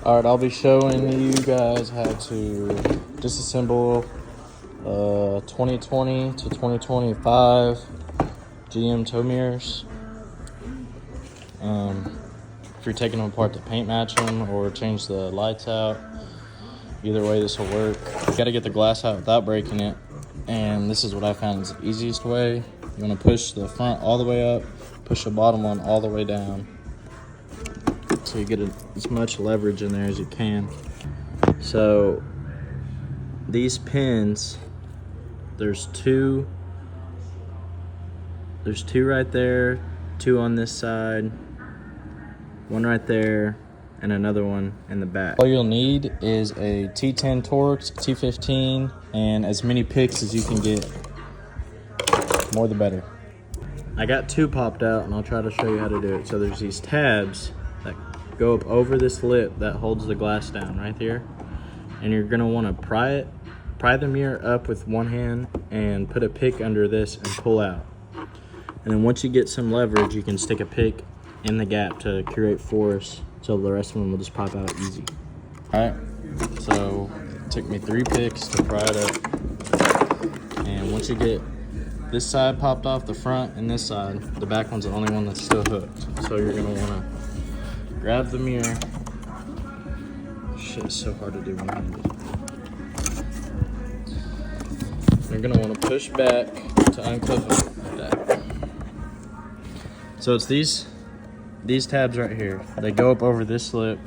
Alright, I'll be showing you guys how to disassemble 2020 to 2025 GM tow mirrors. If you're taking them apart to paint match them or change the lights out, either way this will work. You got to get the glass out without breaking it, and this is what I found is the easiest way. You want to push the front all the way up, push the bottom one all the way down, so you get as much leverage in there as you can. So these pins, there's two right there, two on this side, one right there, and another one in the back. All you'll need is a T10 Torx, T15, and as many picks as you can get. More the better. I got two popped out, and I'll try to show you how to do it. So there's these tabs that go up over this lip that holds the glass down right here, and you're gonna want to pry the mirror up with one hand and put a pick under this and pull out. And then once you get some leverage, you can stick a pick in the gap to create force, so the rest of them will just pop out easy. All right, so it took me 3 picks to pry it up, and once you get this side popped off, the front and this side, the back one's the only one that's still hooked. So you're gonna wanna grab the mirror. Shit is so hard to do one-handed. You're gonna wanna push back to unclip it like that. So it's these tabs right here. They go up over this lip,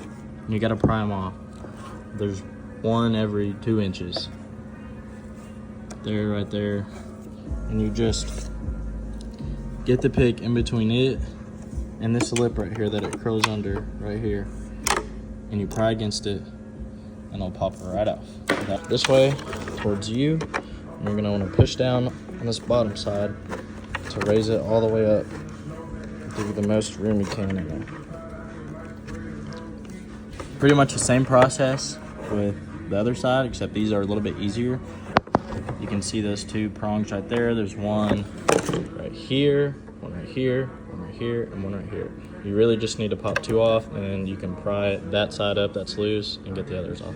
and you gotta pry them off. There's one every 2 inches. There, right there. And you just get the pick in between it and this lip right here that it curls under right here, and you pry against it, and it'll pop right off. This way towards you, and you're gonna want to push down on this bottom side to raise it all the way up, give you the most room you can in there. Pretty much the same process with the other side, except these are a little bit easier. You can see those 2 prongs right there. There's one right here, one right here, one right here, and one right here. You really just need to pop 2 off, and you can pry that side up that's loose and get the others off.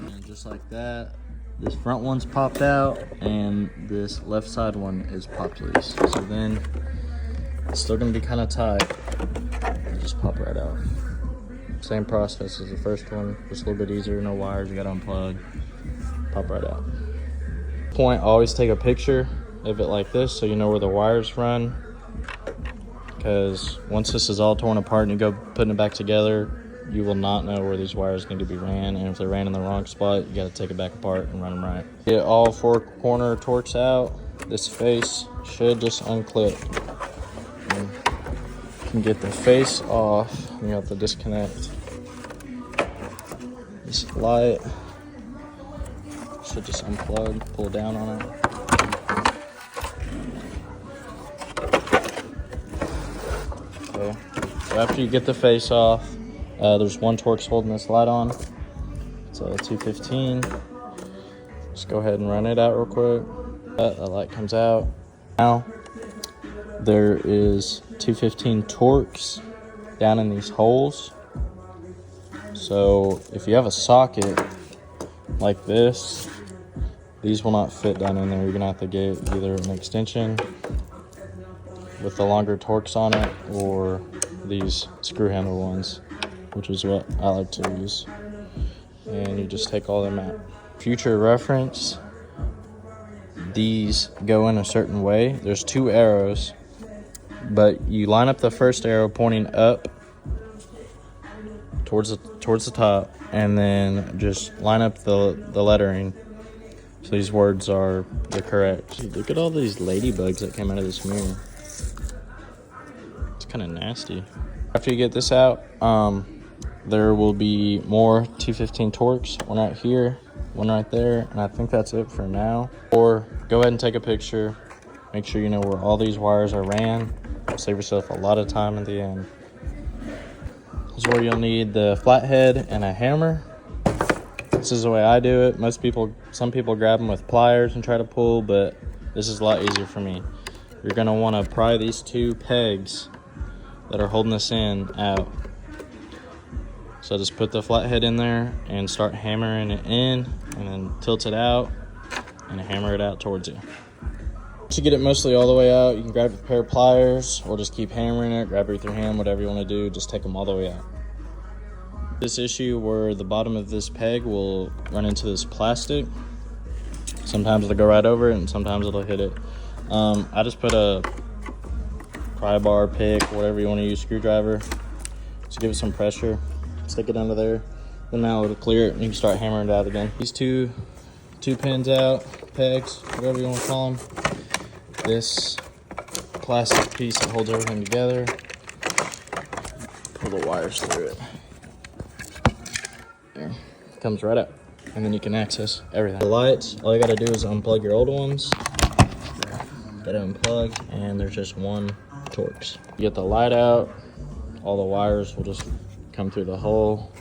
And just like that, this front one's popped out, and this left side one is popped loose. So then it's still gonna be kind of tight. You just pop right out. Same process as the first one, just a little bit easier. No wires, you gotta unplug. Pop right out. Point, always take a picture of it like this so you know where the wires run, because once this is all torn apart and you go putting it back together, you will not know where these wires need to be ran, and if they ran in the wrong spot, you got to take it back apart and run them right. Get all 4 corner Torx out. This face should just unclip. And you can get the face off, and you have to disconnect this light. Should just unplug, pull down on it. Okay, so after you get the face off, there's one Torx holding this light on. It's a 215. Just go ahead and run it out real quick. That light comes out. Now, there is 215 Torx down in these holes. So if you have a socket like this, these will not fit down in there. You're gonna have to get either an extension with the longer Torx on it, or these screw handle ones, which is what I like to use. And you just take all them out. Future reference, these go in a certain way. There's 2 arrows, but you line up the first arrow pointing up towards the top, and then just line up the lettering so these words are the correct. Dude, look at all these ladybugs that came out of this mirror. It's kind of nasty. After you get this out, there will be more 215 Torx, one right here, one right there, and I think that's it for now. Or go ahead and take a picture, make sure you know where all these wires are ran. Save yourself a lot of time at the end. This is where you'll need the flathead and a hammer. This is the way I do it. Some people grab them with pliers and try to pull, but this is a lot easier for me. You're gonna wanna pry these 2 pegs that are holding this in out. So just put the flathead in there and start hammering it in, and then tilt it out and hammer it out towards you. To get it mostly all the way out, you can grab a pair of pliers or just keep hammering it, grab it with your hand, whatever you want to do, just take them all the way out. This issue where the bottom of this peg will run into this plastic. Sometimes it'll go right over it and sometimes it'll hit it. I just put a pry bar, pick, whatever you want to use, screwdriver, just give it some pressure, stick it under there, then now it'll clear it and you can start hammering it out again. These two pins out, pegs, whatever you want to call them. This plastic piece that holds everything together, pull the wires through it. There, it comes right up, and then you can access everything. The lights, all you gotta do is unplug your old ones. Get it unplugged, and there's just one Torx. You get the light out, all the wires will just come through the hole.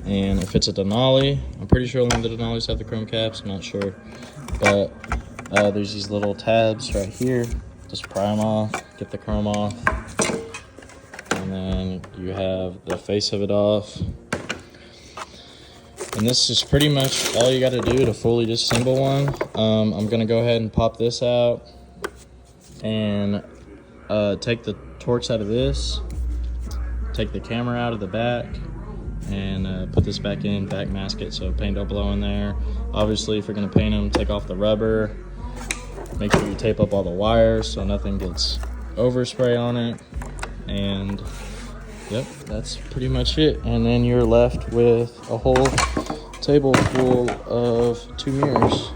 And if it's a Denali, I'm pretty sure only the Denalis have the chrome caps, I'm not sure. But there's these little tabs right here. Just pry them off, get the chrome off. And then you have the face of it off. And this is pretty much all you gotta do to fully disassemble one. I'm gonna go ahead and pop this out and take the Torx out of this, take the camera out of the back, and put this back in, back mask it so paint don't blow in there. Obviously, if you're gonna paint them, take off the rubber. Make sure you tape up all the wires so nothing gets overspray on it. And yep, that's pretty much it. And then you're left with a whole table full of 2 mirrors.